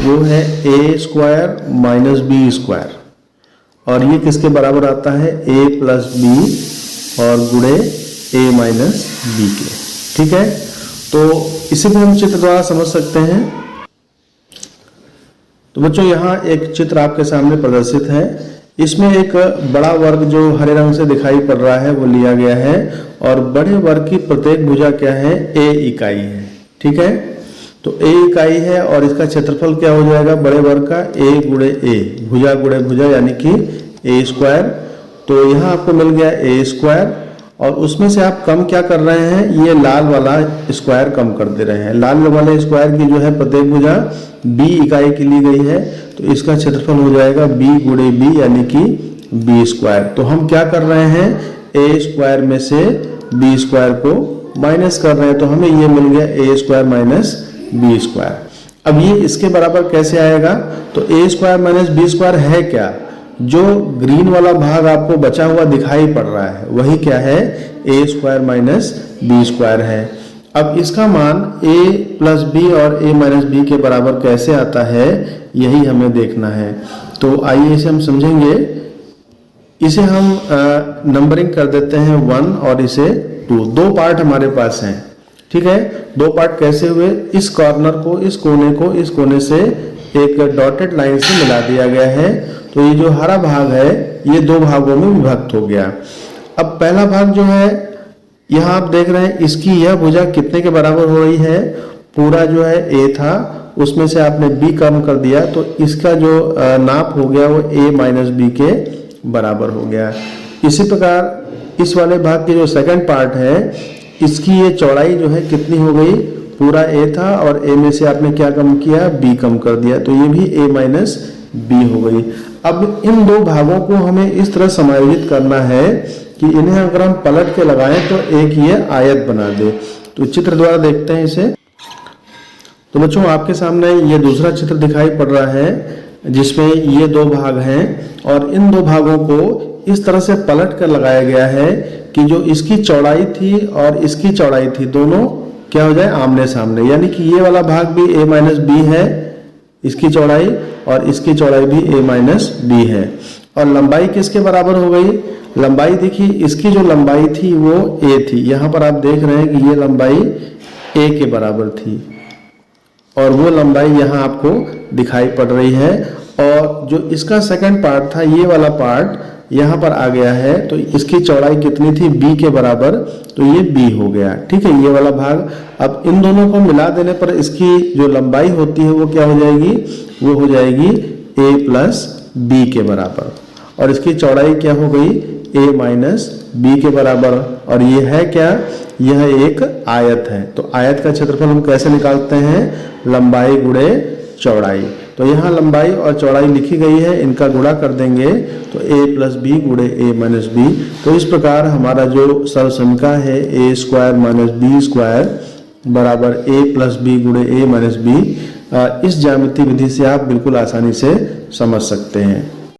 वो है ए square minus b square, और ये किसके बराबर आता है, ए प्लस बी और गुणे ए माइनस बी के। ठीक है, तो इसे भी हम चित्र द्वारा समझ सकते हैं। तो बच्चों यहाँ एक चित्र आपके सामने प्रदर्शित है। इसमें एक बड़ा वर्ग जो हरे रंग से दिखाई पड़ रहा है वो लिया गया है, और बड़े वर्ग की प्रत्येक भुजा क्या है, ए इकाई है। ठीक है, तो ए इकाई है और इसका क्षेत्रफल क्या हो जाएगा, बड़े वर्ग का ए गुणे ए, भुजा गुणे भुजा यानी कि ए स्क्वायर। तो यहाँ आपको मिल गया ए स्क्वायर, और उसमें से आप कम क्या कर रहे हैं, ये लाल वाला स्क्वायर कम कर दे रहे हैं। लाल वाले स्क्वायर की जो है प्रत्येक भुजा बी इकाई की ली गई है, तो इसका क्षेत्रफल हो जाएगा बी गुणे बी यानी कि बी स्क्वायर। तो हम क्या कर रहे हैं, ए स्क्वायर में से बी स्क्वायर को माइनस कर रहे हैं, तो हमें ये मिल गया ए स्क्वायर माइनस बी स्क्वायर। अब ये इसके बराबर कैसे आएगा, तो ए स्क्वायर माइनस बी स्क्वायर है क्या, जो ग्रीन वाला भाग आपको बचा हुआ दिखाई पड़ रहा है वही क्या है, ए स्क्वायर माइनस बी स्क्वायर है। अब इसका मान a प्लस बी और a माइनस बी के बराबर कैसे आता है, यही हमें देखना है। तो आइए इसे हम समझेंगे। इसे हम नंबरिंग कर देते हैं 1 और इसे 2। दो पार्ट हमारे पास हैं। ठीक है, दो पार्ट कैसे हुए, इस कॉर्नर को इस कोने से एक डॉटेड लाइन से मिला दिया गया है। तो ये जो हरा भाग है ये दो भागों में विभक्त हो गया। अब पहला भाग जो है, यहाँ आप देख रहे हैं इसकी यह भुजा कितने के बराबर हो रही है, पूरा जो है a था उसमें से आपने b कम कर दिया, तो इसका जो नाप हो गया वो a माइनस बी के बराबर हो गया। इसी प्रकार इस वाले भाग की जो सेकंड पार्ट है, इसकी ये चौड़ाई जो है कितनी हो गई, पूरा a था और a में से आपने क्या कम किया, b कम कर दिया, तो ये भी a माइनस b हो गई। अब इन दो भागों को हमें इस तरह समायोजित करना है कि इन्हें अगर हम पलट के लगाएं तो एक ये आयत बना दे। तो चित्र द्वारा देखते हैं इसे। तो बच्चों आपके सामने ये दूसरा चित्र दिखाई पड़ रहा है जिसमें ये दो भाग हैं, और इन दो भागों को इस तरह से पलट कर लगाया गया है कि जो इसकी चौड़ाई थी और इसकी चौड़ाई थी दोनों क्या हो जाए, आमने सामने। यानी कि ये वाला भाग भी a माइनस बी है इसकी चौड़ाई, और इसकी चौड़ाई भी a माइनस बी है। और लंबाई किसके बराबर हो गई, लंबाई देखिए इसकी जो लंबाई थी वो a थी, यहाँ पर आप देख रहे हैं कि ये लंबाई a के बराबर थी, और वो लंबाई यहाँ आपको दिखाई पड़ रही है। और जो इसका सेकंड पार्ट था, ये वाला पार्ट यहाँ पर आ गया है, तो इसकी चौड़ाई कितनी थी, b के बराबर, तो ये b हो गया। ठीक है, ये वाला भाग। अब इन दोनों को मिला देने पर इसकी जो लंबाई होती है वो क्या हो जाएगी, वो हो जाएगी a प्लस बी के बराबर, और इसकी चौड़ाई क्या हो गई, a माइनस बी के बराबर। और ये है क्या, यह एक आयत है। तो आयत का क्षेत्रफल हम कैसे निकालते हैं, लंबाई गुणे चौड़ाई। तो यहाँ लंबाई और चौड़ाई लिखी गई है, इनका गुणा कर देंगे तो a प्लस बी गुणे a माइनस बी। तो इस प्रकार हमारा जो सर्वसमीका है a square minus b square बराबर a प्लस बी गुणे a माइनस बी, इस ज्यामिति विधि से आप बिल्कुल आसानी से समझ सकते हैं।